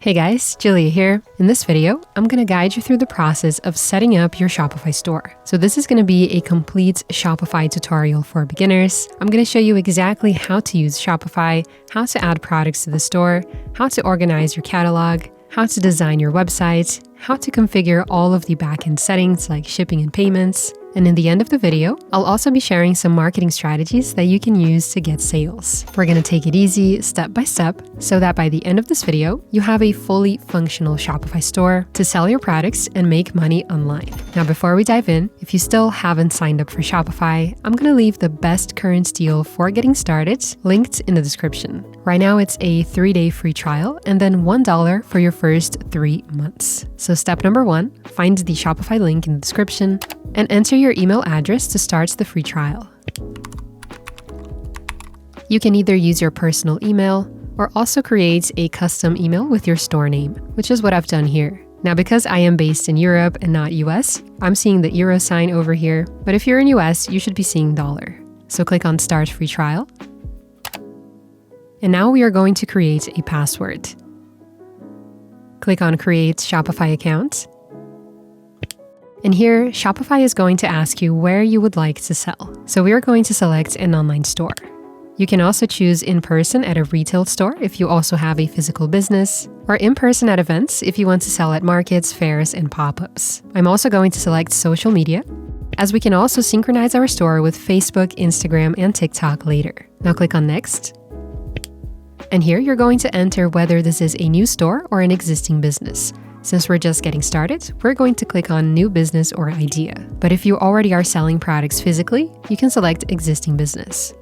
Hey guys, Julia here. In this video, I'm going to guide you through the process of setting up your Shopify store. So this is going to be a complete Shopify tutorial for beginners. I'm going to show you exactly how to use Shopify, how to add products to the store, how to organize your catalog, how to design your website, how to configure all of the backend settings like shipping and payments. And in the end of the video, I'll also be sharing some marketing strategies that you can use to get sales. We're going to take it easy, step by step, so that by the end of this video, you have a fully functional Shopify store to sell your products and make money online. Now, before we dive in, if you still haven't signed up for Shopify, I'm going to leave the best current deal for getting started linked in the description. Right now, it's a 3-day free trial and then $1 for your first 3 months. So step number 1, find the Shopify link in the description and enter your email address to start the free trial. You can either use your personal email or also create a custom email with your store name, which is what I've done here. Now, because I am based in Europe and not US, I'm seeing the euro sign over here, but if you're in US, you should be seeing dollar. So click on Start Free Trial. And now we are going to create a password. Click on Create Shopify Account. And here, Shopify is going to ask you where you would like to sell. So we are going to select an online store. You can also choose in person at a retail store if you also have a physical business, or in person at events if you want to sell at markets, fairs, and pop-ups. I'm also going to select social media, as we can also synchronize our store with Facebook, Instagram, and TikTok later. Now click on Next. And here you're going to enter whether this is a new store or an existing business. Since we're just getting started, we're going to click on New Business or Idea. But if you already are selling products physically, you can select Existing Business.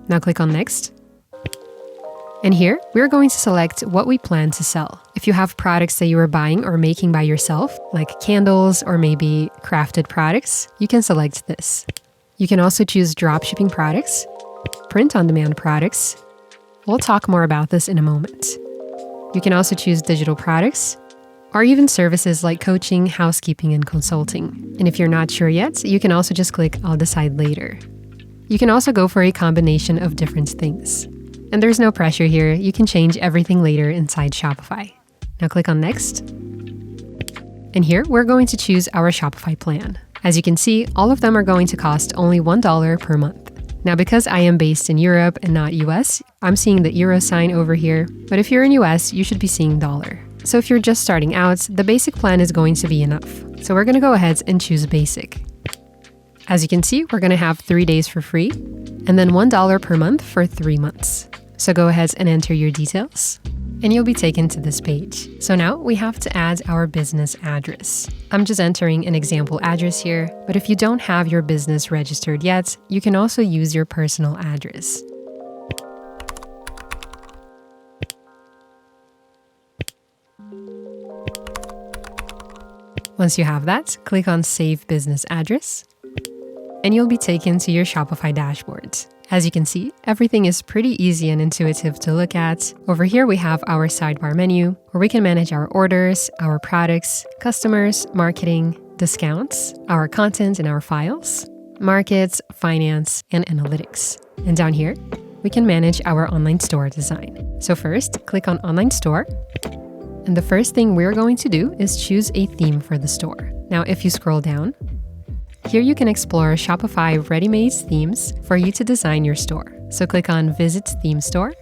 Now click on Next. And here, we're going to select what we plan to sell. If you have products that you are buying or making by yourself, like candles or maybe crafted products, you can select this. You can also choose dropshipping products, print-on-demand products. We'll talk more about this in a moment. You can also choose digital products, or even services like coaching, housekeeping, and consulting. And if you're not sure yet, you can also just click I'll decide later. You can also go for a combination of different things. And there's no pressure here, you can change everything later inside Shopify. Now click on Next. And here we're going to choose our Shopify plan. As you can see, all of them are going to cost only $1 per month. Now, because I am based in Europe and not US, I'm seeing the euro sign over here, but if you're in US, you should be seeing dollar. So if you're just starting out, the basic plan is going to be enough. So we're going to go ahead and choose basic. As you can see, we're going to have 3 days for free and then $1 per month for 3 months. So go ahead and enter your details and you'll be taken to this page. So now we have to add our business address. I'm just entering an example address here, but if you don't have your business registered yet, you can also use your personal address. Once you have that, click on Save Business Address, and you'll be taken to your Shopify dashboard. As you can see, everything is pretty easy and intuitive to look at. Over here, we have our sidebar menu, where we can manage our orders, our products, customers, marketing, discounts, our content and our files, markets, finance, and analytics. And down here, we can manage our online store design. So first, click on Online Store. And the first thing we're going to do is choose a theme for the store. Now, if you scroll down, here you can explore Shopify ready-made themes for you to design your store. So click on Visit Theme Store.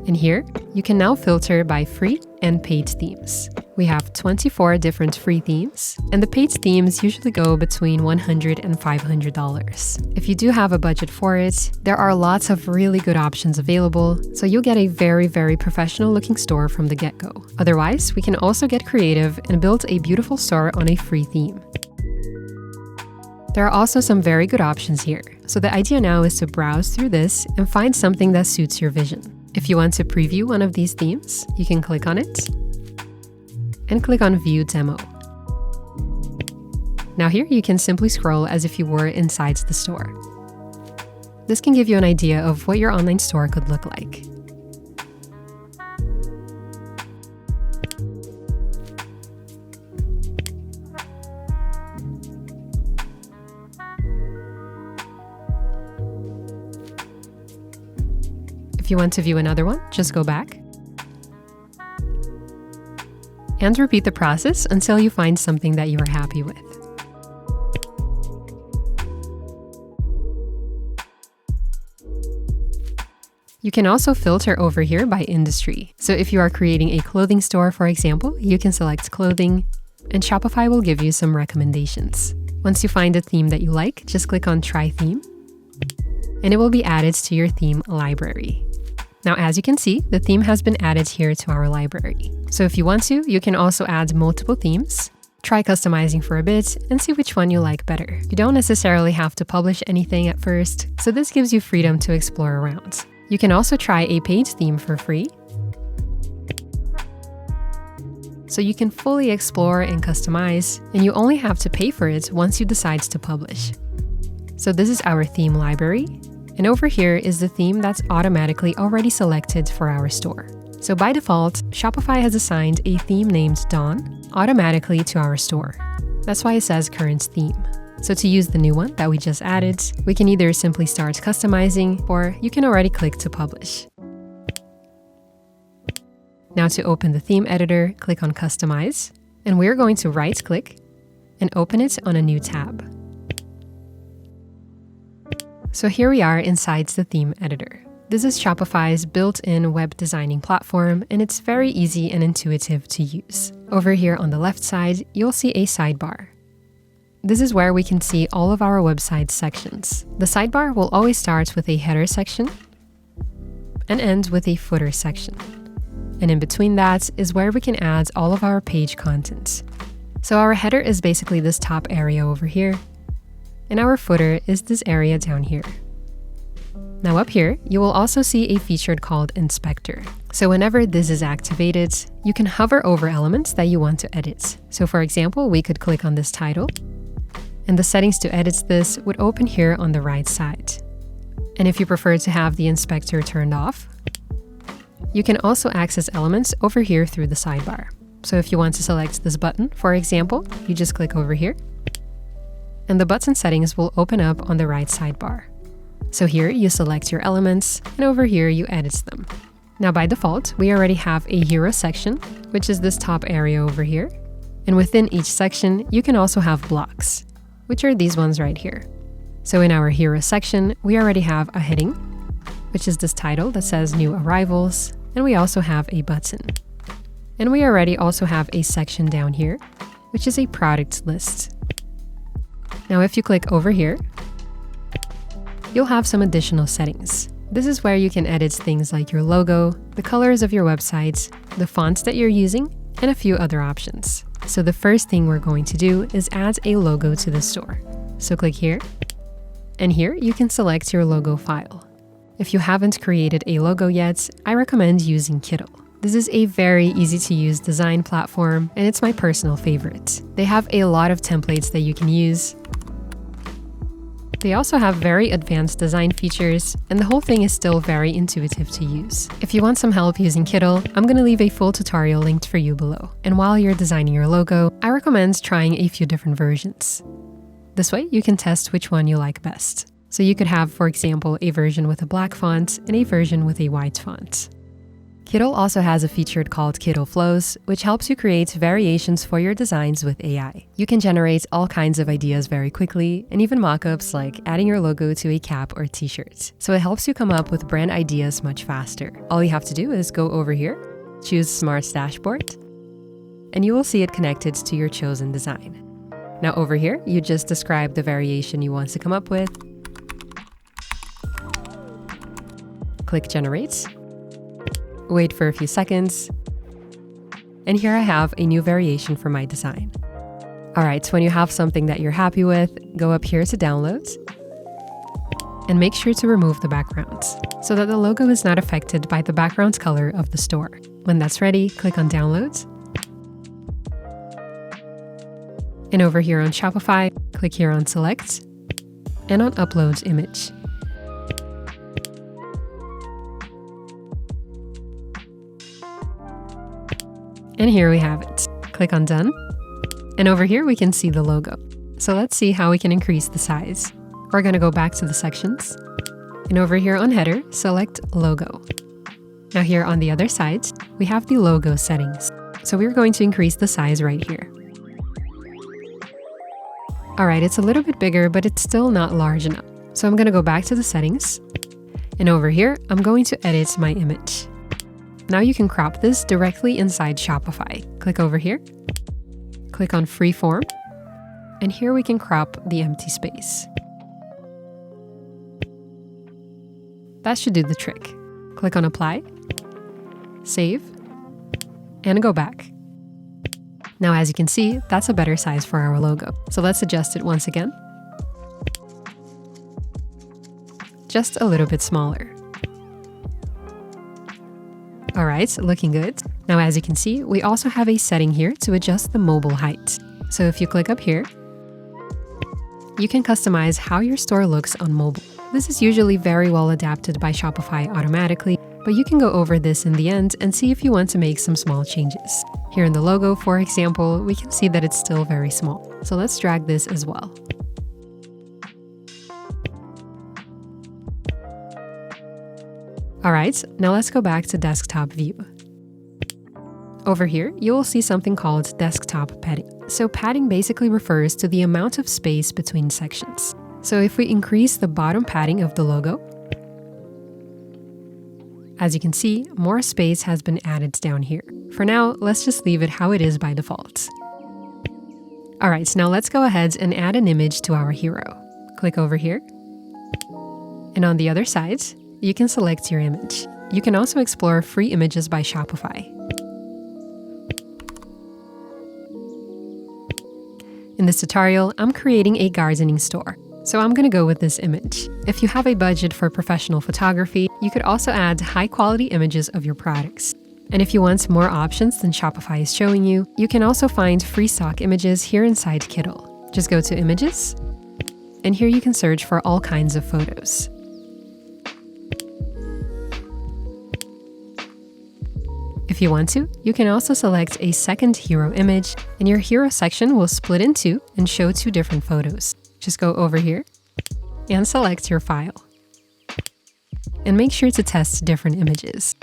And here, you can now filter by free and paid themes. We have 24 different free themes, and the paid themes usually go between $100 and $500. If you do have a budget for it, there are lots of really good options available, so you'll get a very, very professional looking store from the get-go. Otherwise, we can also get creative and build a beautiful store on a free theme. There are also some very good options here. So the idea now is to browse through this and find something that suits your vision. If you want to preview one of these themes, you can click on it and click on View Demo. Now here you can simply scroll as if you were inside the store. This can give you an idea of what your online store could look like. If you want to view another one, just go back. and repeat the process until you find something that you are happy with. You can also filter over here by industry. So if you are creating a clothing store, for example, you can select clothing, and Shopify will give you some recommendations. Once you find a theme that you like, just click on Try Theme, and it will be added to your theme library. Now, as you can see, the theme has been added here to our library. So if you want to, you can also add multiple themes, try customizing for a bit, and see which one you like better. You don't necessarily have to publish anything at first, so this gives you freedom to explore around. You can also try a paid theme for free, so you can fully explore and customize, and you only have to pay for it once you decide to publish. So this is our theme library, and over here is the theme that's automatically already selected for our store. So by default, Shopify has assigned a theme named Dawn automatically to our store. That's why it says current theme. So to use the new one that we just added, we can either simply start customizing, or you can already click to publish. Now to open the theme editor, click on Customize, and we're going to right-click and open it on a new tab. So here we are inside the theme editor. This is Shopify's built-in web designing platform, and it's very easy and intuitive to use. Over here on the left side, you'll see a sidebar. This is where we can see all of our website sections. The sidebar will always start with a header section and end with a footer section. And in between that is where we can add all of our page content. So our header is basically this top area over here, and our footer is this area down here. Now up here, you will also see a feature called Inspector. So whenever this is activated, you can hover over elements that you want to edit. So for example, we could click on this title, and the settings to edit this would open here on the right side. And if you prefer to have the inspector turned off, you can also access elements over here through the sidebar. So if you want to select this button, for example, you just click over here, and the button settings will open up on the right sidebar. So here you select your elements, and over here you edit them. Now by default, we already have a hero section, which is this top area over here. And within each section, you can also have blocks, which are these ones right here. So in our hero section, we already have a heading, which is this title that says New Arrivals, and we also have a button. And we already also have a section down here, which is a product list. Now if you click over here, you'll have some additional settings. This is where you can edit things like your logo, the colors of your website, the fonts that you're using, and a few other options. So the first thing we're going to do is add a logo to the store. So click here, and here you can select your logo file. If you haven't created a logo yet, I recommend using Kittl. This is a very easy to use design platform, and it's my personal favorite. They have a lot of templates that you can use. They also have very advanced design features, and the whole thing is still very intuitive to use. If you want some help using Kittl, I'm going to leave a full tutorial linked for you below. And while you're designing your logo, I recommend trying a few different versions. This way, you can test which one you like best. So you could have, for example, a version with a black font and a version with a white font. Kittl also has a feature called Kittl Flows, which helps you create variations for your designs with AI. You can generate all kinds of ideas very quickly, and even mock-ups like adding your logo to a cap or t-shirt. So it helps you come up with brand ideas much faster. All you have to do is go over here, choose Smart Dashboard, and you will see it connected to your chosen design. Now over here, you just describe the variation you want to come up with, click Generate, wait for a few seconds, and here I have a new variation for my design. Alright, so when you have something that you're happy with, go up here to download, and make sure to remove the background, so that the logo is not affected by the background color of the store. When that's ready, click on Download, and over here on Shopify, click here on Select, and on Upload Image. And here we have it. Click on Done. And over here we can see the logo. So let's see how we can increase the size. We're going to go back to the sections. And over here on Header, select Logo. Now here on the other side, we have the logo settings. So we're going to increase the size right here. All right, it's a little bit bigger, but it's still not large enough. So I'm gonna go back to the settings. And over here, I'm going to edit my image. Now you can crop this directly inside Shopify. Click over here, click on Freeform, and here we can crop the empty space. That should do the trick. Click on Apply, Save, and go back. Now, as you can see, that's a better size for our logo. So let's adjust it once again. Just a little bit smaller. All right, looking good. Now, as you can see, we also have a setting here to adjust the mobile height. So if you click up here, you can customize how your store looks on mobile. This is usually very well adapted by Shopify automatically, but you can go over this in the end and see if you want to make some small changes. Here in the logo, for example, we can see that it's still very small. So let's drag this as well. All right, now let's go back to desktop view. Over here, you will see something called desktop padding. So padding basically refers to the amount of space between sections. So if we increase the bottom padding of the logo, as you can see, more space has been added down here. For now, let's just leave it how it is by default. All right, now let's go ahead and add an image to our hero. Click over here. And on the other side, you can select your image. You can also explore free images by Shopify. In this tutorial, I'm creating a gardening store. So I'm gonna go with this image. If you have a budget for professional photography, you could also add high-quality images of your products. And if you want more options than Shopify is showing you, you can also find free stock images here inside Kiddle. Just go to Images, and here you can search for all kinds of photos. If you want to, you can also select a second hero image, and your hero section will split in two and show two different photos. Just go over here and select your file. And make sure to test different images.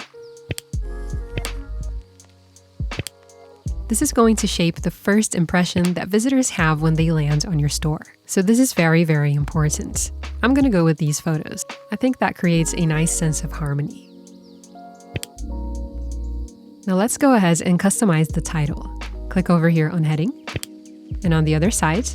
This is going to shape the first impression that visitors have when they land on your store. So this is very, very important. I'm gonna go with these photos. I think that creates a nice sense of harmony. Now let's go ahead and customize the title. Click over here on Heading. And on the other side,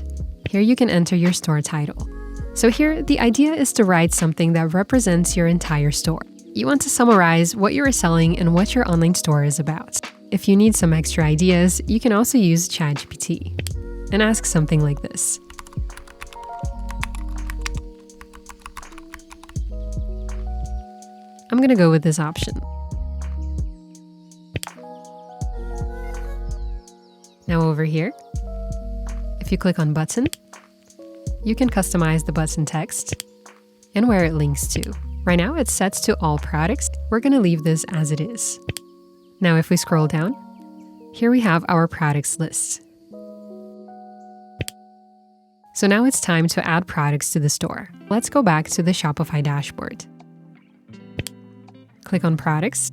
here you can enter your store title. So here, the idea is to write something that represents your entire store. You want to summarize what you are selling and what your online store is about. If you need some extra ideas, you can also use ChatGPT and ask something like this. I'm gonna go with this option. Now over here, if you click on Button, you can customize the button text and where it links to. Right now it's set to all products. We're gonna leave this as it is. Now if we scroll down, here we have our products list. So now it's time to add products to the store. Let's go back to the Shopify dashboard. Click on Products.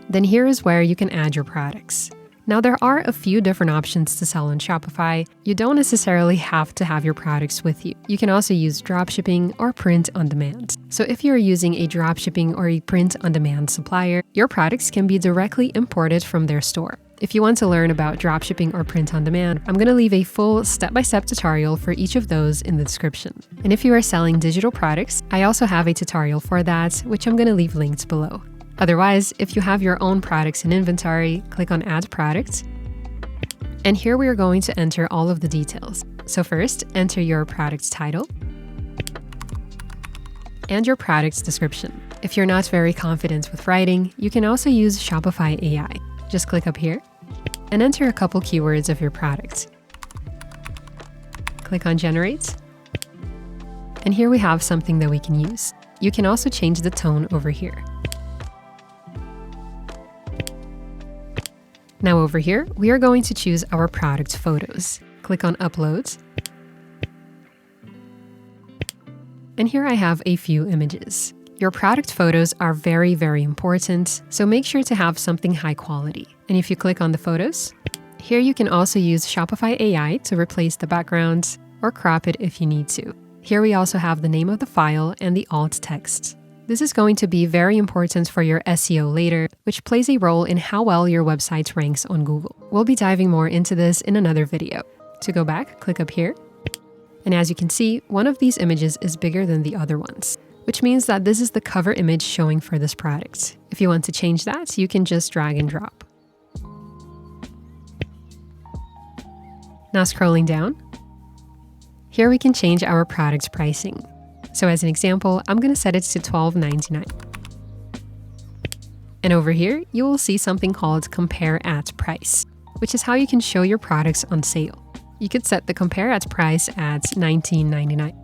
Then here is where you can add your products. Now there are a few different options to sell on Shopify. You don't necessarily have to have your products with you. You can also use dropshipping or print on demand. So if you're using a dropshipping or a print on demand supplier, your products can be directly imported from their store. If you want to learn about dropshipping or print on demand, I'm gonna leave a full step-by-step tutorial for each of those in the description. And if you are selling digital products, I also have a tutorial for that, which I'm gonna leave linked below. Otherwise, if you have your own products in inventory, click on Add Product. And here we are going to enter all of the details. So first, enter your product title and your product's description. If you're not very confident with writing, you can also use Shopify AI. Just click up here and enter a couple keywords of your product. Click on Generate. And here we have something that we can use. You can also change the tone over here. Now over here, we are going to choose our product photos. Click on Upload. And here I have a few images. Your product photos are very, very important, so make sure to have something high quality. And if you click on the photos, here you can also use Shopify AI to replace the background or crop it if you need to. Here we also have the name of the file and the alt text. This is going to be very important for your SEO later, which plays a role in how well your website ranks on Google. We'll be diving more into this in another video. To go back, click up here. And as you can see, one of these images is bigger than the other ones, which means that this is the cover image showing for this product. If you want to change that, you can just drag and drop. Now scrolling down, here we can change our product pricing. So as an example, I'm going to set it to $12.99. And over here, you will see something called Compare at Price, which is how you can show your products on sale. You could set the Compare at Price at $19.99.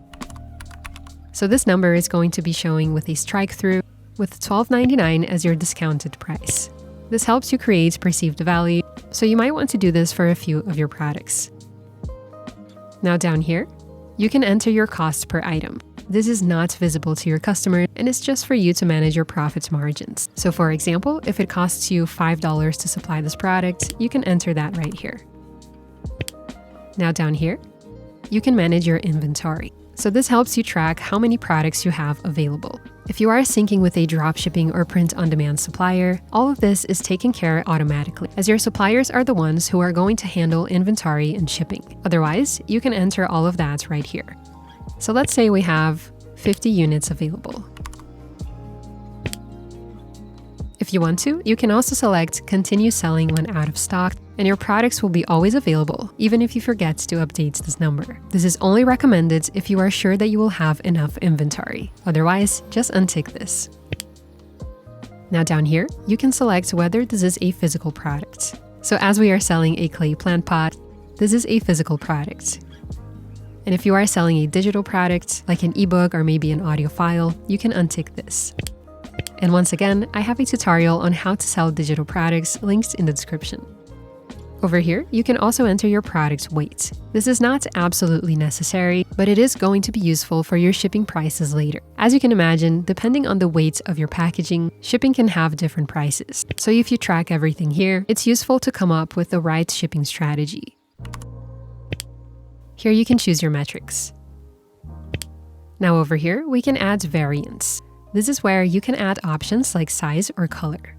So this number is going to be showing with a strike through with $12.99 as your discounted price. This helps you create perceived value, so you might want to do this for a few of your products. Now down here, you can enter your cost per item. This is not visible to your customer and it's just for you to manage your profit margins. So for example, if it costs you $5 to supply this product, you can enter that right here. Now down here, you can manage your inventory. So this helps you track how many products you have available. If you are syncing with a dropshipping or print-on-demand supplier, all of this is taken care of automatically, as your suppliers are the ones who are going to handle inventory and shipping. Otherwise, you can enter all of that right here. So let's say we have 50 units available. If you want to, you can also select Continue Selling when out of stock, and your products will be always available, even if you forget to update this number. This is only recommended if you are sure that you will have enough inventory. Otherwise, just untick this. Now down here, you can select whether this is a physical product. So as we are selling a clay plant pot, this is a physical product. And if you are selling a digital product, like an ebook or maybe an audio file, you can untick this. And once again, I have a tutorial on how to sell digital products linked in the description. Over here, you can also enter your product's weight. This is not absolutely necessary, but it is going to be useful for your shipping prices later. As you can imagine, depending on the weight of your packaging, shipping can have different prices. So if you track everything here, it's useful to come up with the right shipping strategy. Here you can choose your metrics. Now over here, we can add variants. This is where you can add options like size or color.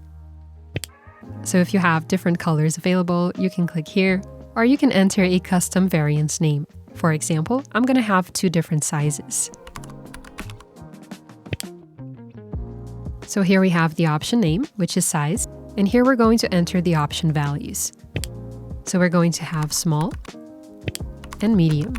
So if you have different colors available, you can click here, or you can enter a custom variant name. For example, I'm going to have 2 different sizes. So here we have the option name, which is size, and here we're going to enter the option values. So we're going to have small and medium.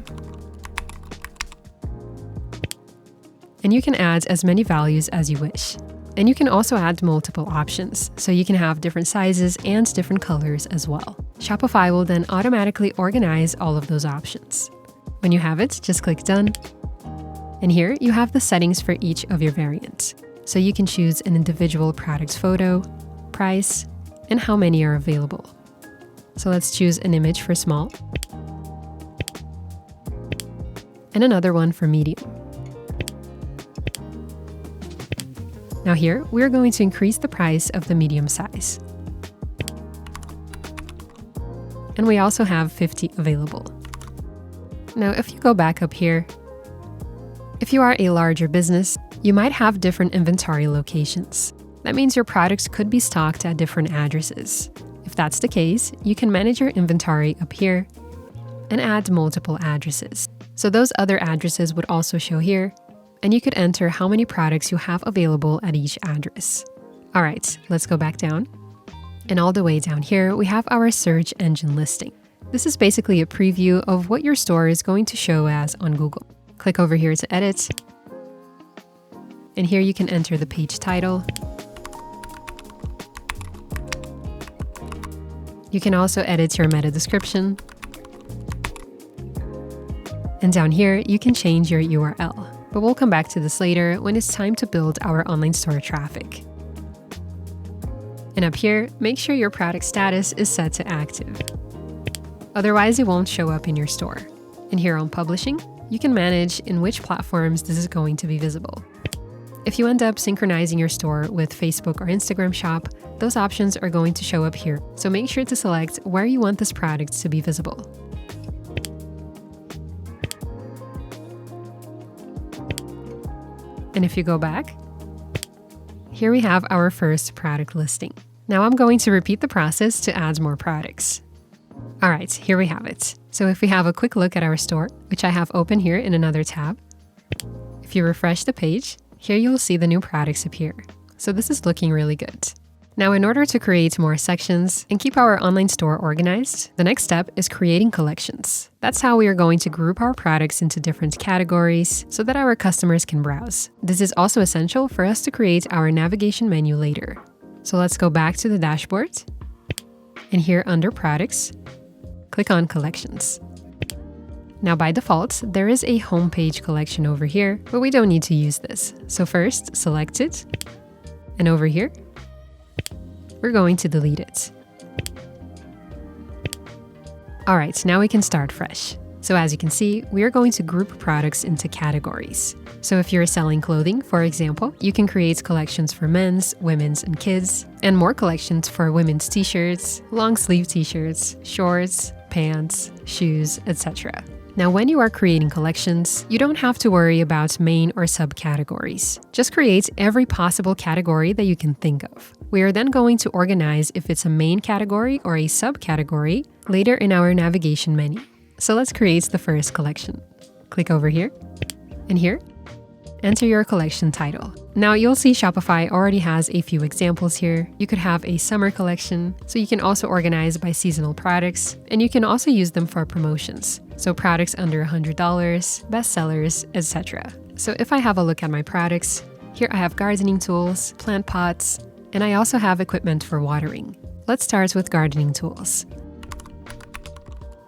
And you can add as many values as you wish. And you can also add multiple options, so you can have different sizes and different colors as well. Shopify will then automatically organize all of those options. When you have it, just click Done. And here you have the settings for each of your variants. So you can choose an individual product photo, price, and how many are available. So let's choose an image for small, and another one for medium. Now here, we're going to increase the price of the medium size. And we also have 50 available. Now, if you go back up here, if you are a larger business, you might have different inventory locations. That means your products could be stocked at different addresses. If that's the case, you can manage your inventory up here and add multiple addresses. So those other addresses would also show here, and you could enter how many products you have available at each address. All right, let's go back down. And all the way down here, we have our search engine listing. This is basically a preview of what your store is going to show as on Google. Click over here to edit. And here you can enter the page title. You can also edit your meta description. And down here, you can change your URL. But we'll come back to this later when it's time to build our online store traffic. And up here, make sure your product status is set to active. Otherwise, it won't show up in your store. And here on publishing, you can manage in which platforms this is going to be visible. If you end up synchronizing your store with Facebook or Instagram Shop, those options are going to show up here. So make sure to select where you want this product to be visible. And if you go back, here we have our first product listing. Now I'm going to repeat the process to add more products. All right, here we have it. So if we have a quick look at our store, which I have open here in another tab, if you refresh the page, here you'll see the new products appear. So this is looking really good. Now, in order to create more sections and keep our online store organized, the next step is creating collections. That's how we are going to group our products into different categories so that our customers can browse. This is also essential for us to create our navigation menu later. So let's go back to the dashboard. And here under Products, click on Collections. Now by default, there is a homepage collection over here, but we don't need to use this. So first, select it. And over here, we're going to delete it. All right, now we can start fresh. So as you can see, we are going to group products into categories. So if you're selling clothing, for example, you can create collections for men's, women's, and kids, and more collections for women's t-shirts, long sleeve t-shirts, shorts, pants, shoes, etc. Now, when you are creating collections, you don't have to worry about main or subcategories. Just create every possible category that you can think of. We are then going to organize if it's a main category or a subcategory later in our navigation menu. So let's create the first collection. Click over here, and here, enter your collection title. Now you'll see Shopify already has a few examples here. You could have a summer collection, so you can also organize by seasonal products, and you can also use them for promotions. So products under $100, bestsellers, etc. So if I have a look at my products, here I have gardening tools, plant pots, and I also have equipment for watering. Let's start with gardening tools.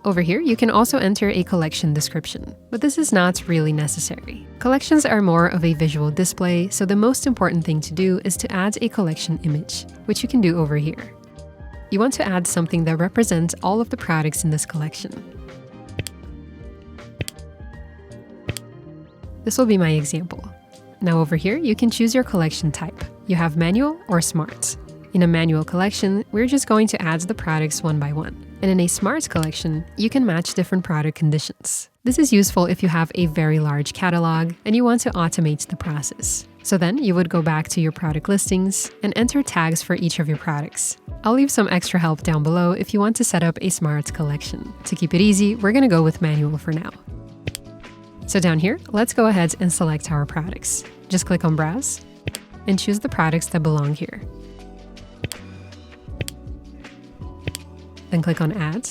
Over here, you can also enter a collection description, but this is not really necessary. Collections are more of a visual display, so the most important thing to do is to add a collection image, which you can do over here. You want to add something that represents all of the products in this collection. This will be my example. Now over here, you can choose your collection type. You have manual or smart. In a manual collection, we're just going to add the products one by one. And in a smart collection, you can match different product conditions. This is useful if you have a very large catalog and you want to automate the process. So then you would go back to your product listings and enter tags for each of your products. I'll leave some extra help down below if you want to set up a smart collection. To keep it easy, we're going to go with manual for now. So down here, let's go ahead and select our products. Just click on Browse and choose the products that belong here. Then click on Add.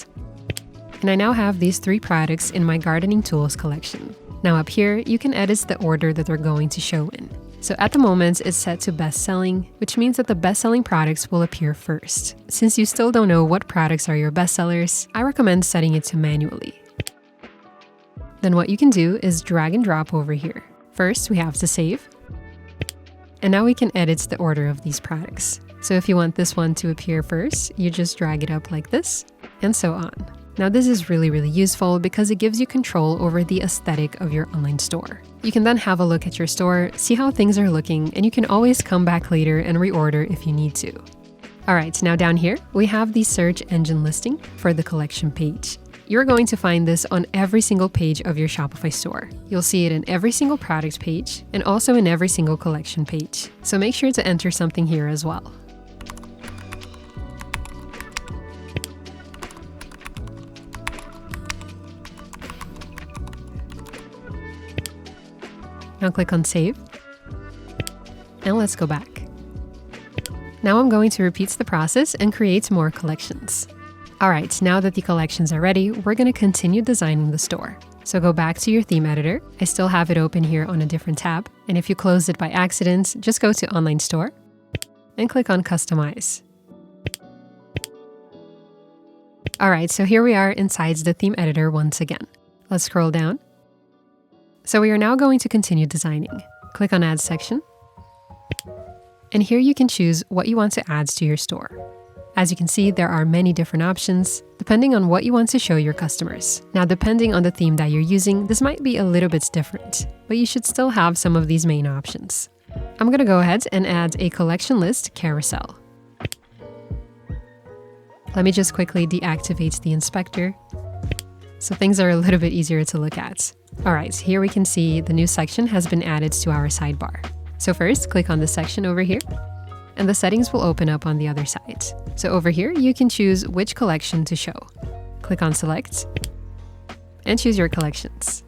And I now have these 3 products in my gardening tools collection. Now up here, you can edit the order that they're going to show in. So at the moment, it's set to best selling, which means that the best-selling products will appear first. Since you still don't know what products are your bestsellers, I recommend setting it to manually. Then what you can do is drag and drop over here. First, we have to save. And now we can edit the order of these products. So if you want this one to appear first, you just drag it up like this, and so on. Now this is really useful because it gives you control over the aesthetic of your online store. You can then have a look at your store, see how things are looking, and you can always come back later and reorder if you need to. Alright, now down here, we have the search engine listing for the collection page. You're going to find this on every single page of your Shopify store. You'll see it in every single product page and also in every single collection page. So make sure to enter something here as well. Now click on Save. And let's go back. Now I'm going to repeat the process and create more collections. Alright, now that the collections are ready, we're going to continue designing the store. So go back to your theme editor. I still have it open here on a different tab. And if you closed it by accident, just go to Online Store and click on Customize. Alright, so here we are inside the theme editor once again. Let's scroll down. So we are now going to continue designing. Click on Add Section. And here you can choose what you want to add to your store. As you can see, there are many different options, depending on what you want to show your customers. Now, depending on the theme that you're using, this might be a little bit different, but you should still have some of these main options. I'm gonna go ahead and add a collection list carousel. Let me just quickly deactivate the inspector so things are a little bit easier to look at. All right, here we can see the new section has been added to our sidebar. So first, click on the section over here, and the settings will open up on the other side. So over here, you can choose which collection to show. Click on Select, and choose your collections.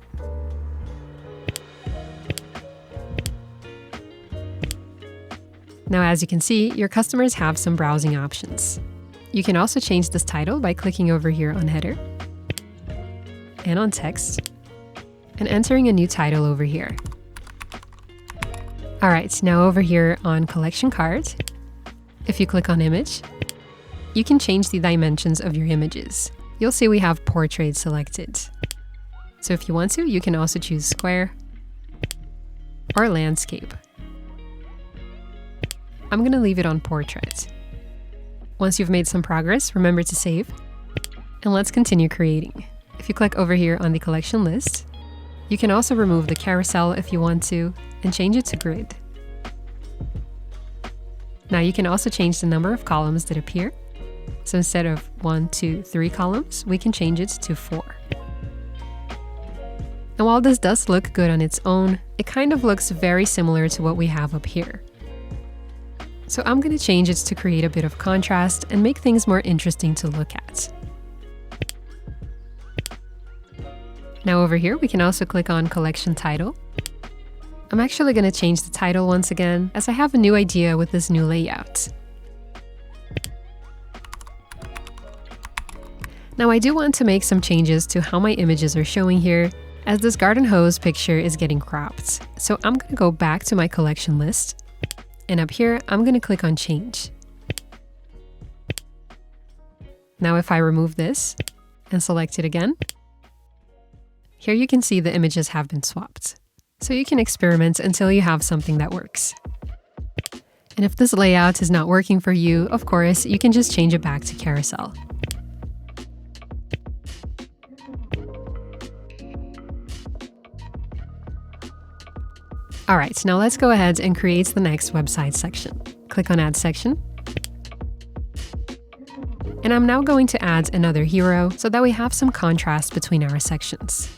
Now, as you can see, your customers have some browsing options. You can also change this title by clicking over here on Header, and on Text, and entering a new title over here. All right, now over here on Collection Card, if you click on Image, you can change the dimensions of your images. You'll see we have Portrait selected. So if you want to, you can also choose Square or Landscape. I'm gonna leave it on Portrait. Once you've made some progress, remember to save, and let's continue creating. If you click over here on the collection list, you can also remove the carousel if you want to, and change it to grid. Now you can also change the number of columns that appear. So instead of 1, 2, 3 columns, we can change it to 4. And while this does look good on its own, it kind of looks very similar to what we have up here. So I'm going to change it to create a bit of contrast and make things more interesting to look at. Now over here, we can also click on Collection Title. I'm actually going to change the title once again, as I have a new idea with this new layout. Now I do want to make some changes to how my images are showing here, as this garden hose picture is getting cropped. So I'm going to go back to my collection list, and up here, I'm going to click on Change. Now if I remove this and select it again, here you can see the images have been swapped. So you can experiment until you have something that works. And if this layout is not working for you, of course, you can just change it back to carousel. All right, now let's go ahead and create the next website section. Click on Add Section. And I'm now going to add another hero so that we have some contrast between our sections.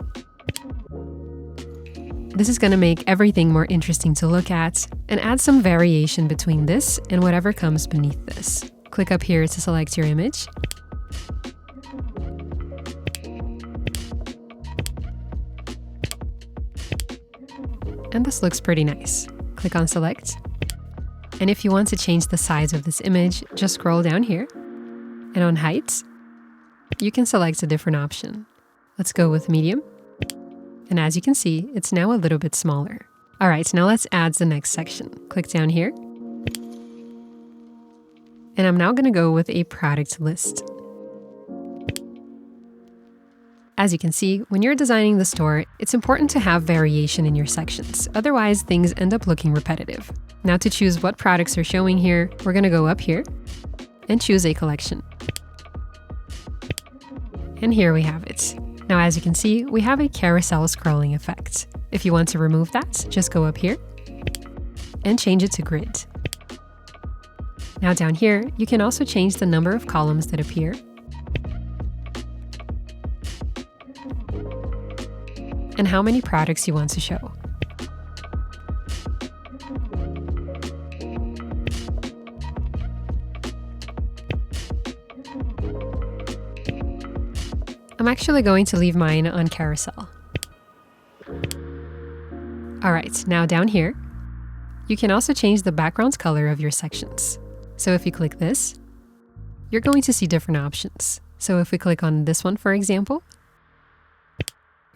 This is going to make everything more interesting to look at and add some variation between this and whatever comes beneath this. Click up here to select your image. And this looks pretty nice. Click on Select. And if you want to change the size of this image, just scroll down here. And on Height, you can select a different option. Let's go with Medium. And as you can see, it's now a little bit smaller. All right, now let's add the next section. Click down here. And I'm now going to go with a product list. As you can see, when you're designing the store, it's important to have variation in your sections. Otherwise, things end up looking repetitive. Now to choose what products are showing here, we're going to go up here and choose a collection. And here we have it. Now, as you can see, we have a carousel scrolling effect. If you want to remove that, just go up here and change it to grid. Now down here, you can also change the number of columns that appear and how many products you want to show. I'm actually going to leave mine on carousel. All right, now down here, you can also change the background color of your sections. So if you click this, you're going to see different options. So if we click on this one, for example,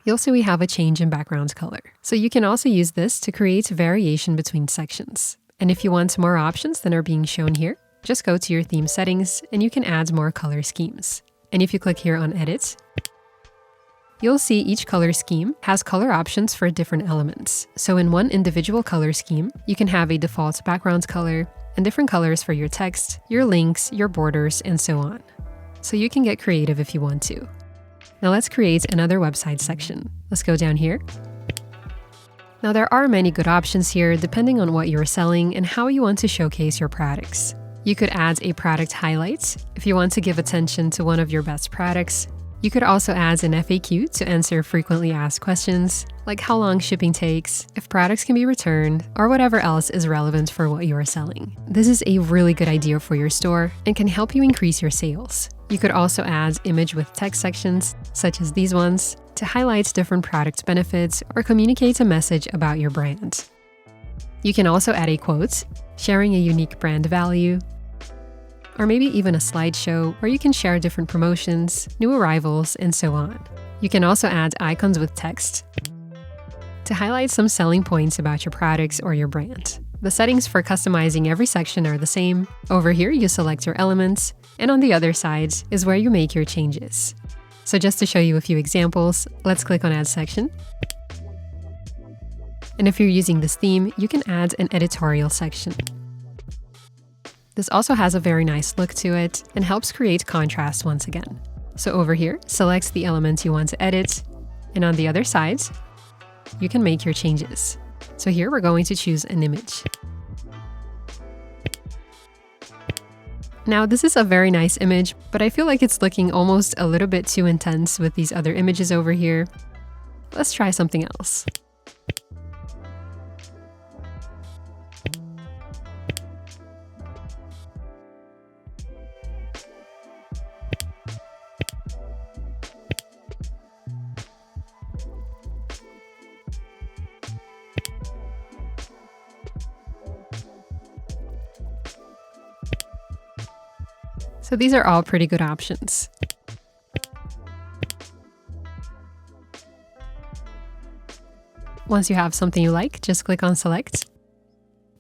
you'll see we have a change in background color. So you can also use this to create variation between sections. And if you want more options than are being shown here, just go to your theme settings and you can add more color schemes. And if you click here on Edit, you'll see each color scheme has color options for different elements. So in one individual color scheme, you can have a default background color and different colors for your text, your links, your borders, and so on. So you can get creative if you want to. Now let's create another website section. Let's go down here Now, there are many good options here depending on what you're selling and how you want to showcase your products. You could add a product highlight if you want to give attention to one of your best products. You could also add an FAQ to answer frequently asked questions, like how long shipping takes, if products can be returned, or whatever else is relevant for what you are selling. This is a really good idea for your store and can help you increase your sales. You could also add image with text sections, such as these ones, to highlight different product benefits or communicate a message about your brand. You can also add a quote, sharing a unique brand value, or maybe even a slideshow where you can share different promotions, new arrivals, and so on. You can also add icons with text to highlight some selling points about your products or your brand. The settings for customizing every section are the same. Over here, you select your elements, and on the other side is where you make your changes. So just to show you a few examples, let's click on Add Section. And if you're using this theme, you can add an editorial section. This also has a very nice look to it and helps create contrast once again. So over here, select the elements you want to edit, and on the other side, you can make your changes. So here we're going to choose an image. Now this is a very nice image, but I feel like it's looking almost a little bit too intense with these other images over here. Let's try something else. So these are all pretty good options. Once you have something you like, just click on Select.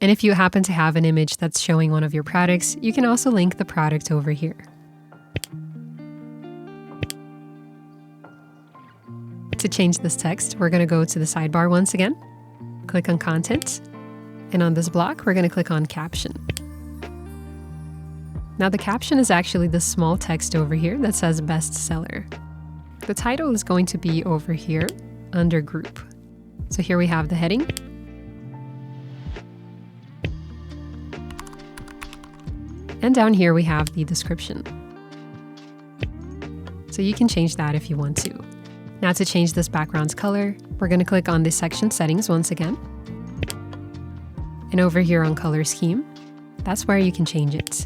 And if you happen to have an image that's showing one of your products, you can also link the product over here. To change this text, we're going to go to the sidebar once again, click on Content, and on this block, we're going to click on Caption. Now the caption is actually the small text over here that says bestseller. The title is going to be over here under group. So here we have the heading. And down here we have the description. So you can change that if you want to. Now to change this background's color, we're going to click on the section settings once again. And over here on color scheme, that's where you can change it.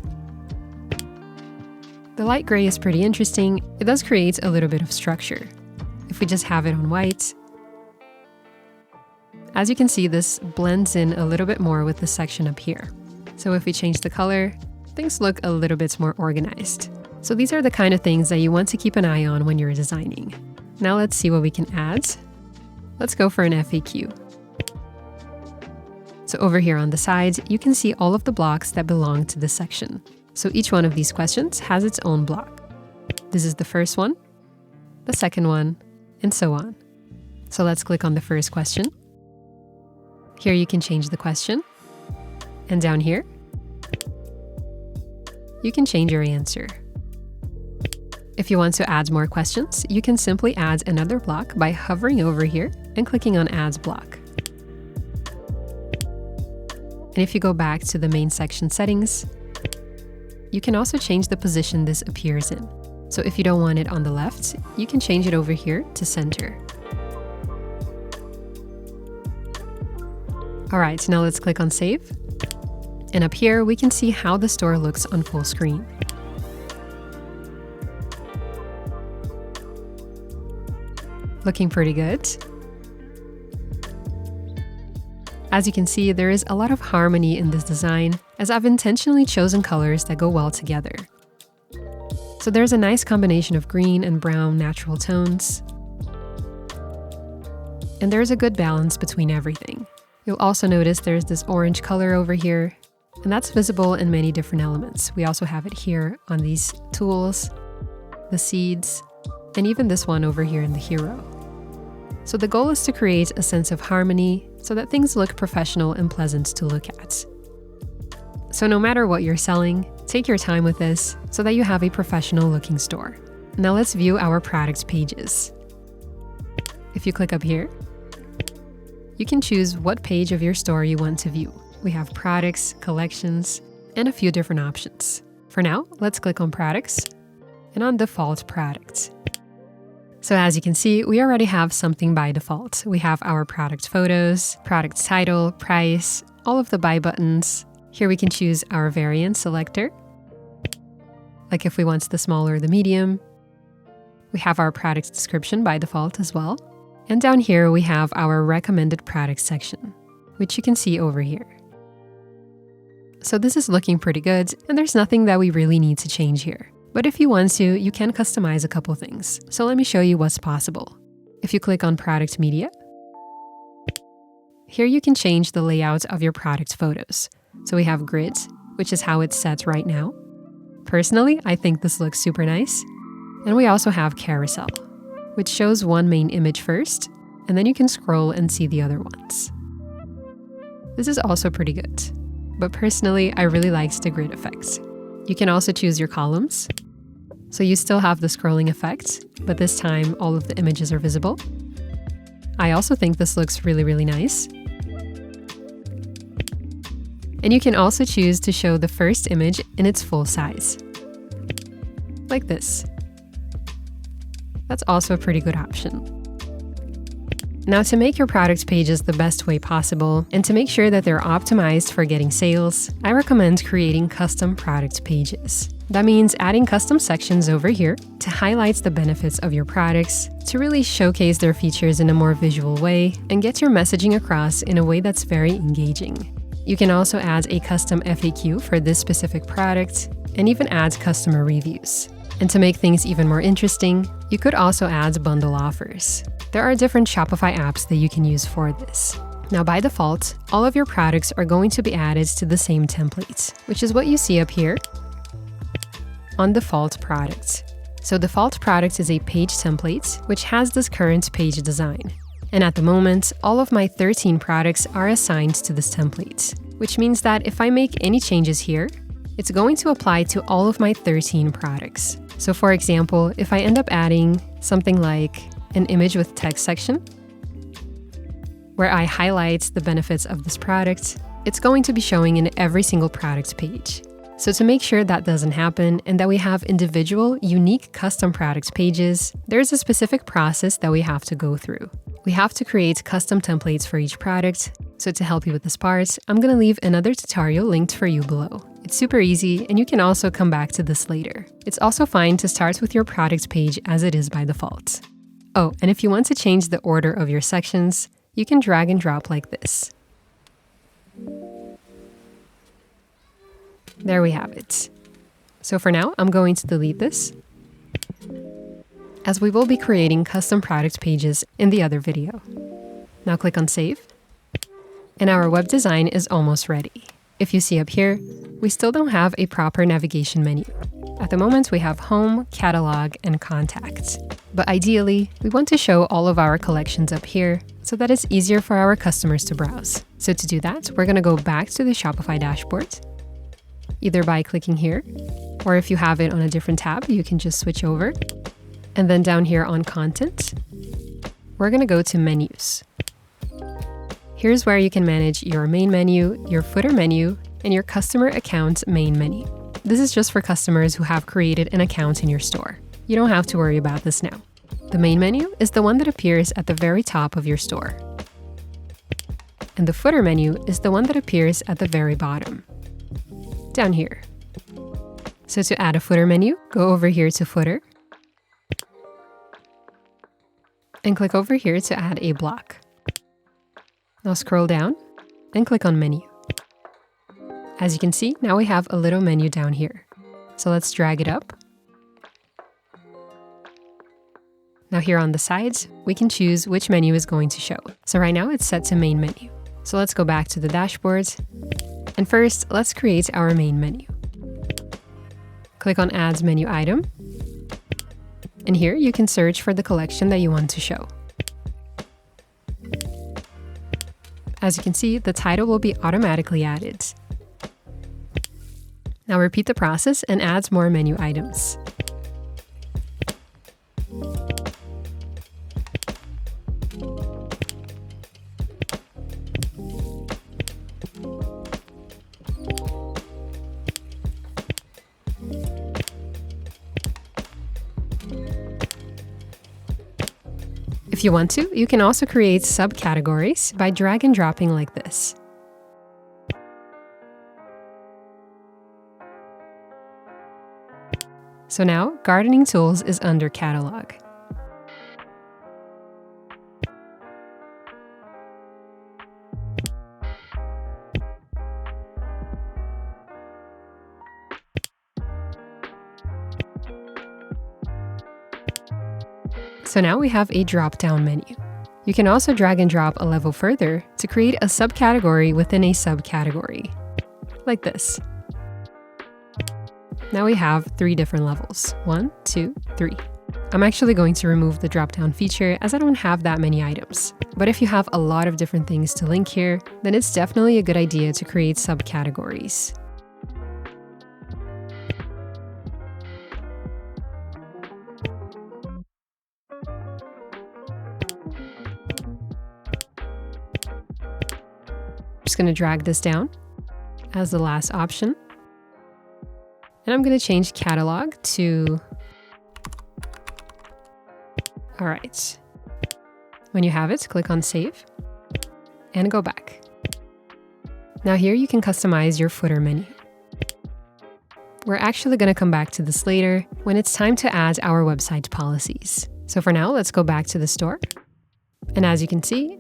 The light gray is pretty interesting. It does create a little bit of structure. If we just have it on white, as you can see, this blends in a little bit more with the section up here. So if we change the color, things look a little bit more organized. So these are the kind of things that you want to keep an eye on when you're designing. Now let's see what we can add. Let's go for an FAQ. So over here on the side, you can see all of the blocks that belong to this section. So each one of these questions has its own block. This is the first one, the second one, and so on. So let's click on the first question. Here you can change the question. And down here, you can change your answer. If you want to add more questions, you can simply add another block by hovering over here and clicking on Add Block. And if you go back to the main section settings, you can also change the position this appears in. So if you don't want it on the left, you can change it over here to center. All right, now let's click on Save. And up here, we can see how the store looks on full screen. Looking pretty good. As you can see, there is a lot of harmony in this design, as I've intentionally chosen colors that go well together. So there's a nice combination of green and brown natural tones. And there's a good balance between everything. You'll also notice there's this orange color over here, and that's visible in many different elements. We also have it here on these tools, the seeds, and even this one over here in the hero. So the goal is to create a sense of harmony so that things look professional and pleasant to look at. So no matter what you're selling, take your time with this so that you have a professional looking store. Now let's view our product pages. If you click up here, you can choose what page of your store you want to view. We have products, collections, and a few different options. For now, let's click on products and on default products. So as you can see, we already have something by default. We have our product photos, product title, price, all of the buy buttons. Here we can choose our variant selector, like if we want the small or the medium. We have our product description by default as well. And down here we have our recommended products section, which you can see over here. So this is looking pretty good, and there's nothing that we really need to change here. But if you want to, you can customize a couple things. So let me show you what's possible. If you click on product media, here you can change the layout of your product photos. So we have grid, which is how it's set right now. Personally, I think this looks super nice. And we also have carousel, which shows one main image first, and then you can scroll and see the other ones. This is also pretty good. But personally, I really liked the grid effect. You can also choose your columns. So you still have the scrolling effect, but this time all of the images are visible. I also think this looks really, really nice. And you can also choose to show the first image in its full size, like this. That's also a pretty good option. Now, to make your product pages the best way possible and to make sure that they're optimized for getting sales, I recommend creating custom product pages. That means adding custom sections over here to highlight the benefits of your products, to really showcase their features in a more visual way and get your messaging across in a way that's very engaging. You can also add a custom FAQ for this specific product and even add customer reviews. And to make things even more interesting, you could also add bundle offers. There are different Shopify apps that you can use for this. Now, by default, all of your products are going to be added to the same template, which is what you see up here on default products. So default product is a page template, which has this current page design. And at the moment, all of my 13 products are assigned to this template, which means that if I make any changes here, it's going to apply to all of my 13 products. So for example, if I end up adding something like an image with text section, where I highlight the benefits of this product, it's going to be showing in every single product page. So to make sure that doesn't happen and that we have individual, unique custom product pages, there's a specific process that we have to go through. We have to create custom templates for each product. So to help you with this part, I'm going to leave another tutorial linked for you below. It's super easy, and you can also come back to this later. It's also fine to start with your product page as it is by default. Oh, and if you want to change the order of your sections, you can drag and drop like this. There we have it. So for now, I'm going to delete this, as we will be creating custom product pages in the other video. Now click on Save, and our web design is almost ready. If you see up here, we still don't have a proper navigation menu. At the moment, we have Home, Catalog, and Contact. But ideally, we want to show all of our collections up here so that it's easier for our customers to browse. So to do that, we're going to go back to the Shopify dashboard, either by clicking here, or if you have it on a different tab, you can just switch over. And then down here on Content, we're going to go to Menus. Here's where you can manage your main menu, your footer menu, and your customer account main menu. This is just for customers who have created an account in your store. You don't have to worry about this now. The main menu is the one that appears at the very top of your store. And the footer menu is the one that appears at the very bottom, down here. So to add a footer menu, go over here to Footer, and click over here to add a block. Now scroll down and click on Menu. As you can see, now we have a little menu down here. So let's drag it up. Now here on the sides, we can choose which menu is going to show. So right now it's set to Main Menu. So let's go back to the dashboard. And first, let's create our main menu. Click on Add Menu Item. And here you can search for the collection that you want to show. As you can see, the title will be automatically added. Now repeat the process and add more menu items. If you want to, you can also create subcategories by drag and dropping like this. So now, gardening tools is under catalog. So now we have a drop-down menu. You can also drag and drop a level further to create a subcategory within a subcategory, like this. Now we have 3 different levels, 1, 2, 3. I'm actually going to remove the drop-down feature as I don't have that many items. But if you have a lot of different things to link here, then it's definitely a good idea to create subcategories. Just going to drag this down as the last option. And I'm going to change catalog to... All right. When you have it, click on save and go back. Now here you can customize your footer menu. We're actually going to come back to this later when it's time to add our website policies. So for now, let's go back to the store. And as you can see,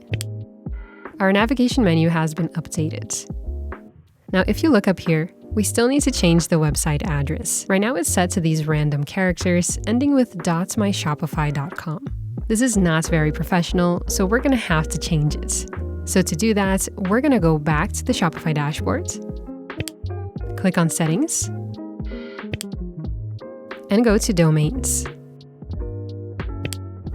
our navigation menu has been updated. Now, if you look up here, we still need to change the website address. Right now it's set to these random characters ending with .myshopify.com. This is not very professional, so we're gonna have to change it. So to do that, we're gonna go back to the Shopify dashboard, click on Settings, and go to Domains.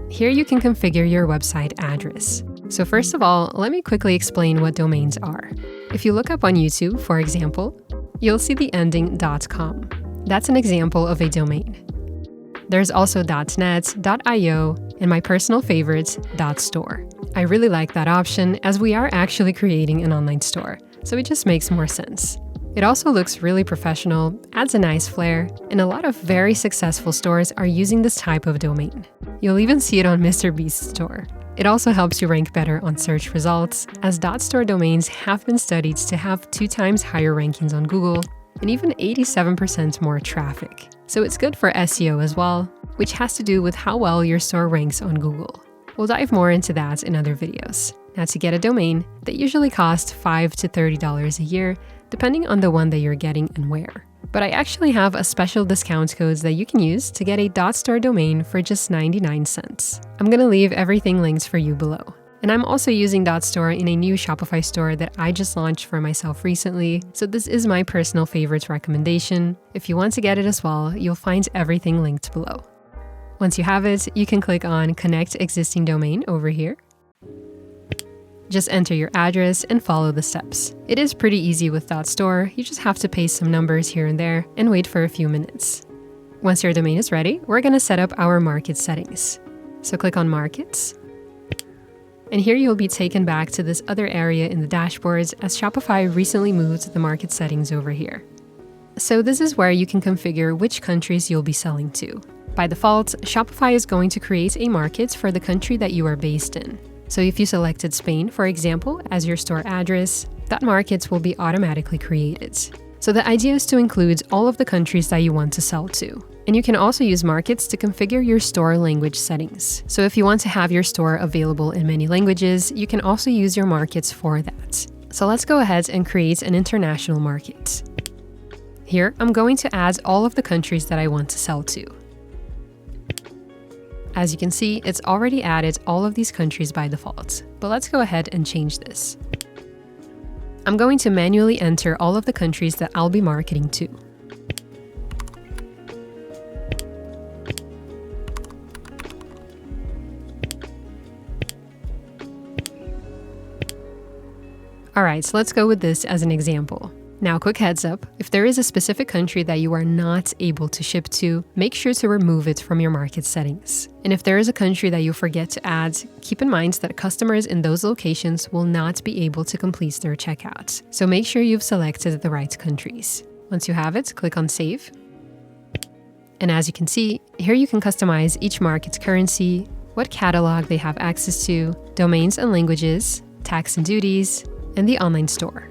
Here you can configure your website address. So first of all, let me quickly explain what domains are. If you look up on YouTube, for example, you'll see the ending .com. That's an example of a domain. There's also .net, .io, and my personal favorite, .store. I really like that option as we are actually creating an online store, so it just makes more sense. It also looks really professional, adds a nice flair, and a lot of very successful stores are using this type of domain. You'll even see it on MrBeast's store. It also helps you rank better on search results, as .store domains have been studied to have 2 times higher rankings on Google and even 87% more traffic. So it's good for SEO as well, which has to do with how well your store ranks on Google. We'll dive more into that in other videos. Now, to get a domain, that usually costs $5 to $30 a year, depending on the one that you're getting and where. But I actually have a special discount codes that you can use to get a .store domain for just 99 cents. I'm gonna leave everything linked for you below. And I'm also using .store in a new Shopify store that I just launched for myself recently, so this is my personal favorite recommendation. If you want to get it as well, you'll find everything linked below. Once you have it, you can click on Connect Existing Domain over here. Just enter your address and follow the steps. It is pretty easy with .store, you just have to paste some numbers here and there and wait for a few minutes. Once your domain is ready, we're gonna set up our market settings. So click on Markets. And here you'll be taken back to this other area in the dashboards as Shopify recently moved the market settings over here. So this is where you can configure which countries you'll be selling to. By default, Shopify is going to create a market for the country that you are based in. So if you selected Spain, for example, as your store address, that market will be automatically created. So the idea is to include all of the countries that you want to sell to. And you can also use markets to configure your store language settings. So if you want to have your store available in many languages, you can also use your markets for that. So let's go ahead and create an international market. Here, I'm going to add all of the countries that I want to sell to. As you can see, it's already added all of these countries by default, but let's go ahead and change this. I'm going to manually enter all of the countries that I'll be marketing to. Alright, so let's go with this as an example. Now, quick heads up, if there is a specific country that you are not able to ship to, make sure to remove it from your market settings. And if there is a country that you forget to add, keep in mind that customers in those locations will not be able to complete their checkout. So make sure you've selected the right countries. Once you have it, click on Save. And as you can see, here you can customize each market's currency, what catalog they have access to, domains and languages, tax and duties, and the online store.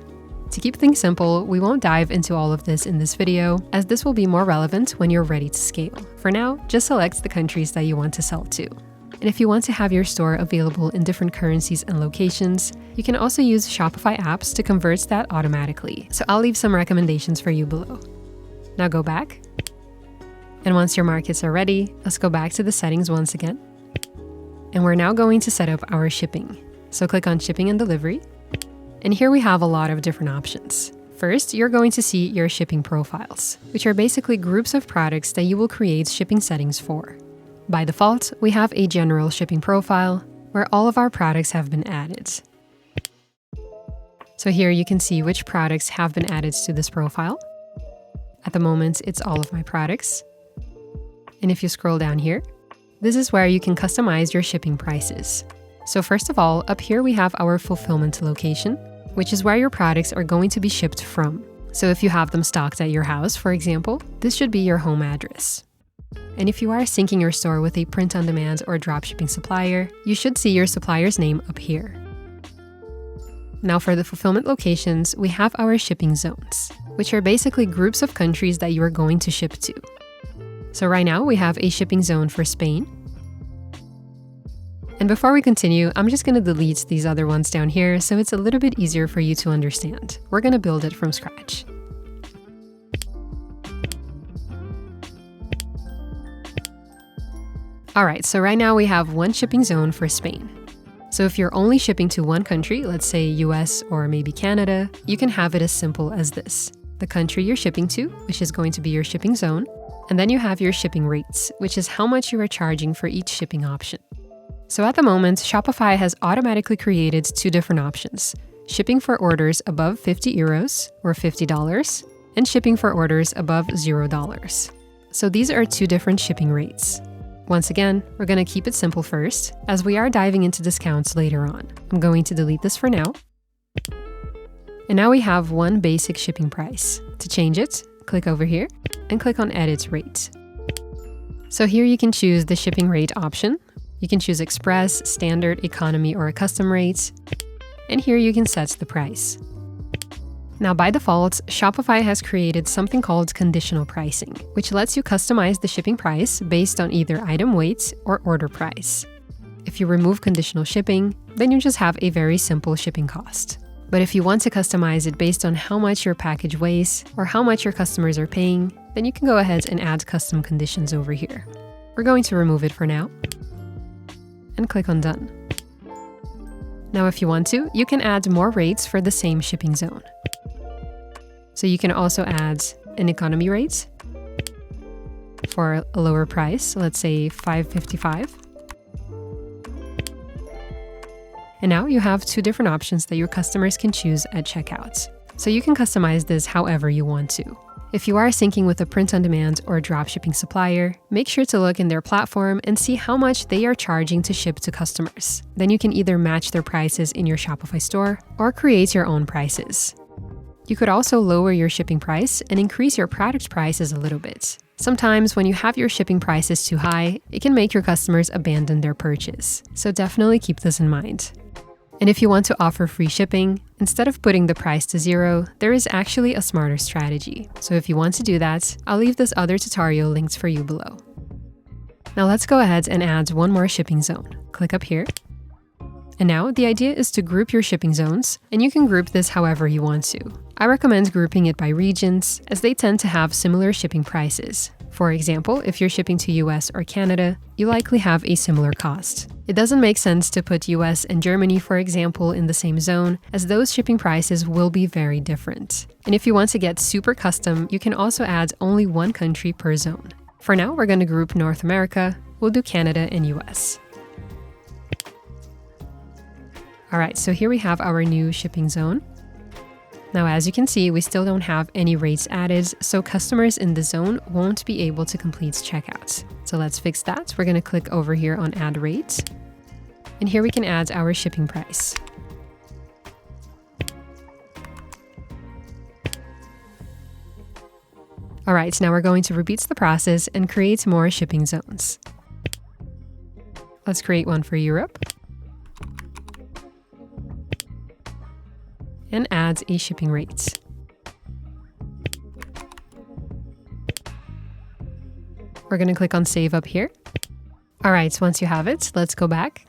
To keep things simple, we won't dive into all of this in this video, as this will be more relevant when you're ready to scale. For now, just select the countries that you want to sell to. And if you want to have your store available in different currencies and locations, you can also use Shopify apps to convert that automatically. So I'll leave some recommendations for you below. Now go back. And once your markets are ready, let's go back to the settings once again. And we're now going to set up our shipping. So click on shipping and delivery. And here we have a lot of different options. First, you're going to see your shipping profiles, which are basically groups of products that you will create shipping settings for. By default, we have a general shipping profile where all of our products have been added. So here you can see which products have been added to this profile. At the moment, it's all of my products. And if you scroll down here, this is where you can customize your shipping prices. So first of all, up here we have our fulfillment location, which is where your products are going to be shipped from. So if you have them stocked at your house, for example, this should be your home address. And if you are syncing your store with a print-on-demand or dropshipping supplier, you should see your supplier's name up here. Now for the fulfillment locations, we have our shipping zones, which are basically groups of countries that you are going to ship to. So right now we have a shipping zone for Spain. And before we continue, I'm just going to delete these other ones down here so it's a little bit easier for you to understand. We're going to build it from scratch. Alright, so right now we have one shipping zone for Spain. So if you're only shipping to one country, let's say US or maybe Canada, you can have it as simple as this. The country you're shipping to, which is going to be your shipping zone, and then you have your shipping rates, which is how much you are charging for each shipping option. So at the moment, Shopify has automatically created two different options: shipping for orders above 50 euros or $50, and shipping for orders above $0. So these are two different shipping rates. Once again, we're going to keep it simple first, as we are diving into discounts later on. I'm going to delete this for now. And now we have one basic shipping price. To change it, click over here and click on Edit Rate. So here you can choose the shipping rate option. You can choose Express, Standard, Economy, or a custom rate. And here you can set the price. Now by default, Shopify has created something called conditional pricing, which lets you customize the shipping price based on either item weight or order price. If you remove conditional shipping, then you just have a very simple shipping cost. But if you want to customize it based on how much your package weighs or how much your customers are paying, then you can go ahead and add custom conditions over here. We're going to remove it for now and click on Done. Now if you want to, you can add more rates for the same shipping zone. So you can also add an economy rate for a lower price, let's say $5.55. And now you have two different options that your customers can choose at checkout. So you can customize this however you want to. If you are syncing with a print-on-demand or dropshipping supplier, make sure to look in their platform and see how much they are charging to ship to customers. Then you can either match their prices in your Shopify store or create your own prices. You could also lower your shipping price and increase your product prices a little bit. Sometimes when you have your shipping prices too high, it can make your customers abandon their purchase. So definitely keep this in mind. And if you want to offer free shipping, instead of putting the price to $0, there is actually a smarter strategy. So if you want to do that, I'll leave this other tutorial linked for you below. Now let's go ahead and add one more shipping zone. Click up here. And now the idea is to group your shipping zones, and you can group this however you want to. I recommend grouping it by regions, as they tend to have similar shipping prices. For example, if you're shipping to US or Canada, you likely have a similar cost. It doesn't make sense to put US and Germany, for example, in the same zone, as those shipping prices will be very different. And if you want to get super custom, you can also add only one country per zone. For now, we're going to group North America. We'll do Canada and US. Alright, so here we have our new shipping zone. Now, as you can see, we still don't have any rates added, so customers in the zone won't be able to complete checkouts. So let's fix that. We're going to click over here on Add Rate. And here we can add our shipping price. Alright, now we're going to repeat the process and create more shipping zones. Let's create one for Europe. And add a shipping rate. We're going to click on Save up here. All right, once you have it, let's go back.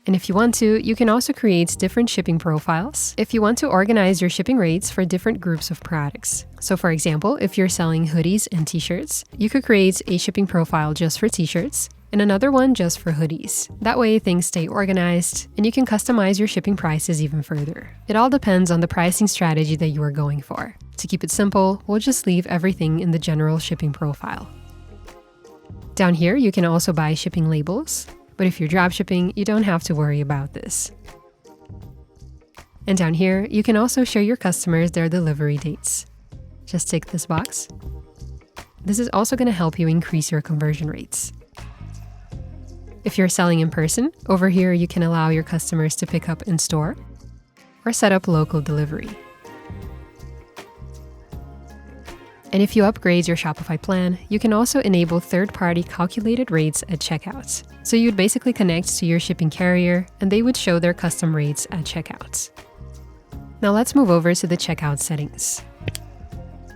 And if you want to, you can also create different shipping profiles if you want to organize your shipping rates for different groups of products. So for example, if you're selling hoodies and t-shirts, you could create a shipping profile just for t-shirts and another one just for hoodies. That way things stay organized and you can customize your shipping prices even further. It all depends on the pricing strategy that you are going for. To keep it simple, we'll just leave everything in the general shipping profile. Down here, you can also buy shipping labels. But if you're dropshipping, you don't have to worry about this. And down here, you can also show your customers their delivery dates. Just tick this box. This is also going to help you increase your conversion rates. If you're selling in person, over here you can allow your customers to pick up in store or set up local delivery. And if you upgrade your Shopify plan, you can also enable third-party calculated rates at checkout. So you'd basically connect to your shipping carrier and they would show their custom rates at checkout. Now let's move over to the checkout settings.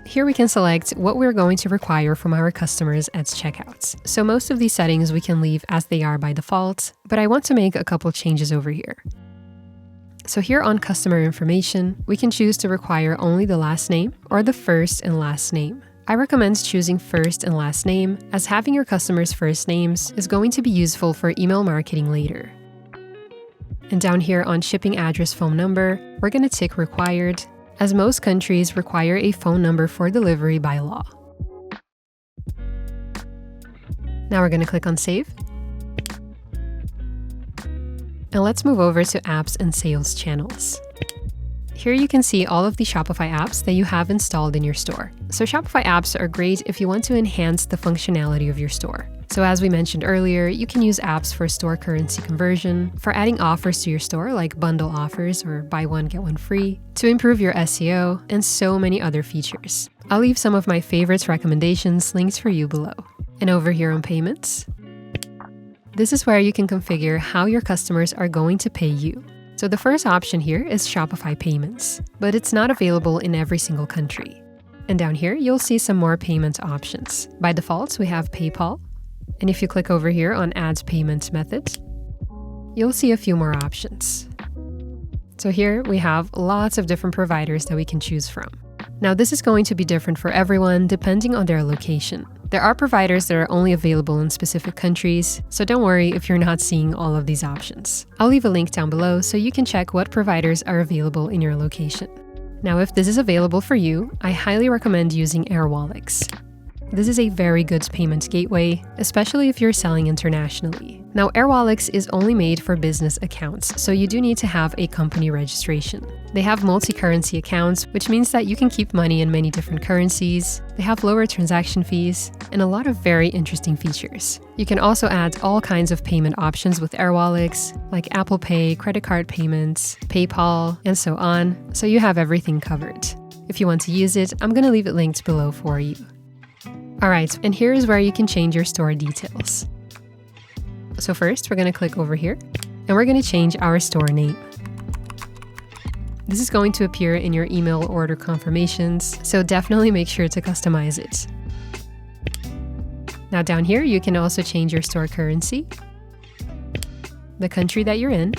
Here we can select what we're going to require from our customers at checkout. So most of these settings we can leave as they are by default, but I want to make a couple changes over here. So here on customer information, we can choose to require only the last name or the first and last name. I recommend choosing first and last name, as having your customers' first names is going to be useful for email marketing later. And down here on shipping address phone number, we're going to tick required, as most countries require a phone number for delivery by law. Now we're going to click on Save. And let's move over to apps and sales channels. Here you can see all of the Shopify apps that you have installed in your store. So Shopify apps are great if you want to enhance the functionality of your store. So as we mentioned earlier, you can use apps for store currency conversion, for adding offers to your store like bundle offers or buy one get one free, to improve your SEO, and so many other features. I'll leave some of my favorites recommendations linked for you below. And over here on payments, this is where you can configure how your customers are going to pay you. So the first option here is Shopify payments, but it's not available in every single country. And down here, you'll see some more payment options. By default, we have PayPal. And if you click over here on Add Payment Method, you'll see a few more options. So here we have lots of different providers that we can choose from. Now this is going to be different for everyone depending on their location. There are providers that are only available in specific countries, so don't worry if you're not seeing all of these options. I'll leave a link down below so you can check what providers are available in your location. Now, if this is available for you, I highly recommend using Airwallex. This is a very good payment gateway, especially if you're selling internationally. Now, Airwallex is only made for business accounts, so you do need to have a company registration. They have multi-currency accounts, which means that you can keep money in many different currencies. They have lower transaction fees and a lot of very interesting features. You can also add all kinds of payment options with Airwallex, like Apple Pay, credit card payments, PayPal, and so on, so you have everything covered. If you want to use it, I'm going to leave it linked below for you. Alright, and here is where you can change your store details. So first, we're going to click over here, and we're going to change our store name. This is going to appear in your email order confirmations, so definitely make sure to customize it. Now down here, you can also change your store currency, the country that you're in,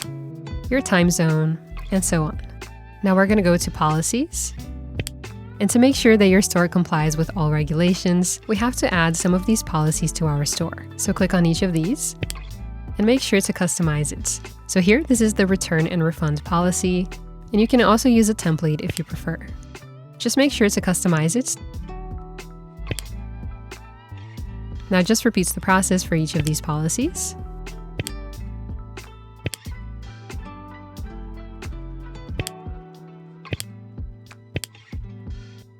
your time zone, and so on. Now we're going to go to policies. And to make sure that your store complies with all regulations, we have to add some of these policies to our store. So click on each of these and make sure to customize it. So here, this is the return and refund policy, and you can also use a template if you prefer. Just make sure to customize it. Now it just repeats the process for each of these policies.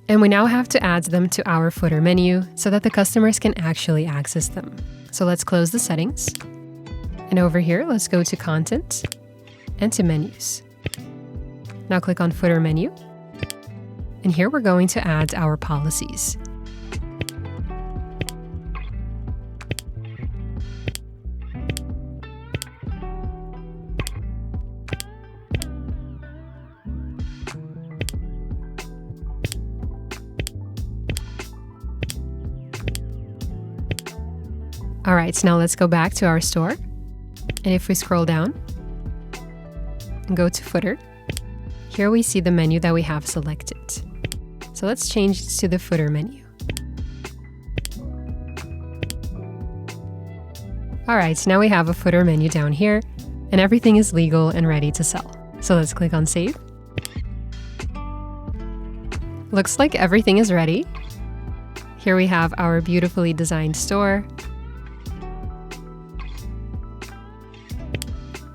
And we now have to add them to our footer menu so that the customers can actually access them. So let's close the settings. And over here, let's go to Content and to Menus. Now click on Footer menu. And here we're going to add our policies. All right, so now let's go back to our store. And if we scroll down and go to footer, here we see the menu that we have selected. So let's change it to the footer menu. All right, so now we have a footer menu down here and everything is legal and ready to sell. So let's click on save. Looks like everything is ready. Here we have our beautifully designed store.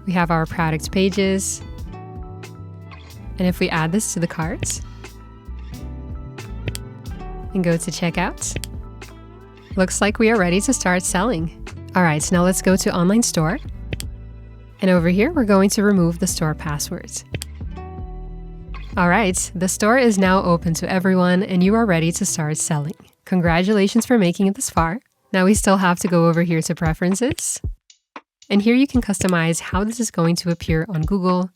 We have our product pages. And if we add this to the cart and go to checkout, looks like we are ready to start selling. All right, so now let's go to online store. And over here, we're going to remove the store password. All right, the store is now open to everyone and you are ready to start selling. Congratulations for making it this far. Now we still have to go over here to preferences. And here you can customize how this is going to appear on Google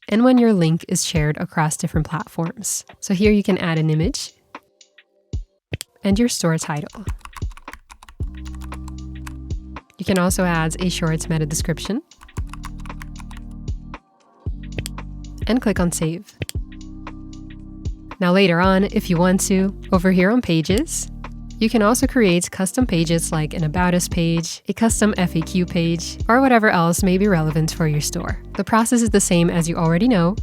and when your link is shared across different platforms. So here you can add an image and your store title. You can also add a short meta description and click on save. Now later on, if you want to, over here on pages, you can also create custom pages like an About Us page, a custom FAQ page, or whatever else may be relevant for your store. The process is the same as you already know.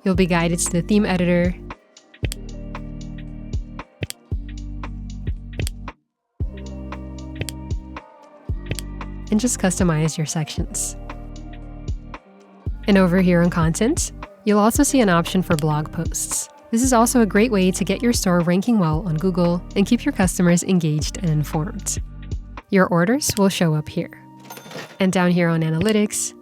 You'll be guided to the theme editor, and just customize your sections. And over here on content, you'll also see an option for blog posts. This is also a great way to get your store ranking well on Google and keep your customers engaged and informed. Your orders will show up here. And down here on analytics,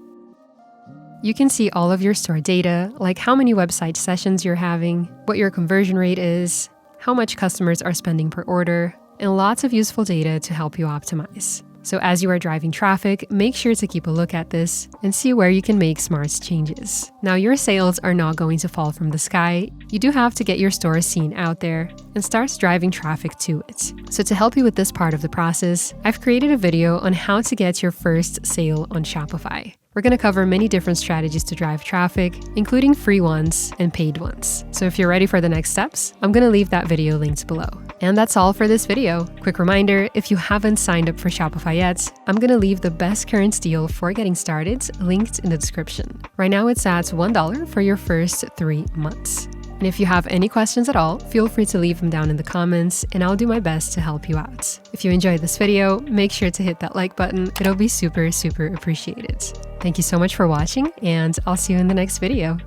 you can see all of your store data, like how many website sessions you're having, what your conversion rate is, how much customers are spending per order, and lots of useful data to help you optimize. So as you are driving traffic, make sure to keep a look at this and see where you can make smart changes. Now, your sales are not going to fall from the sky. You do have to get your store seen out there and start driving traffic to it. So to help you with this part of the process, I've created a video on how to get your first sale on Shopify. We're going to cover many different strategies to drive traffic, including free ones and paid ones. So if you're ready for the next steps, I'm going to leave that video linked below. And that's all for this video. Quick reminder, if you haven't signed up for Shopify yet, I'm going to leave the best current deal for getting started linked in the description. Right now it's at $1 for your first 3 months. And if you have any questions at all, feel free to leave them down in the comments and I'll do my best to help you out. If you enjoyed this video, make sure to hit that like button. It'll be super, super appreciated. Thank you so much for watching and I'll see you in the next video.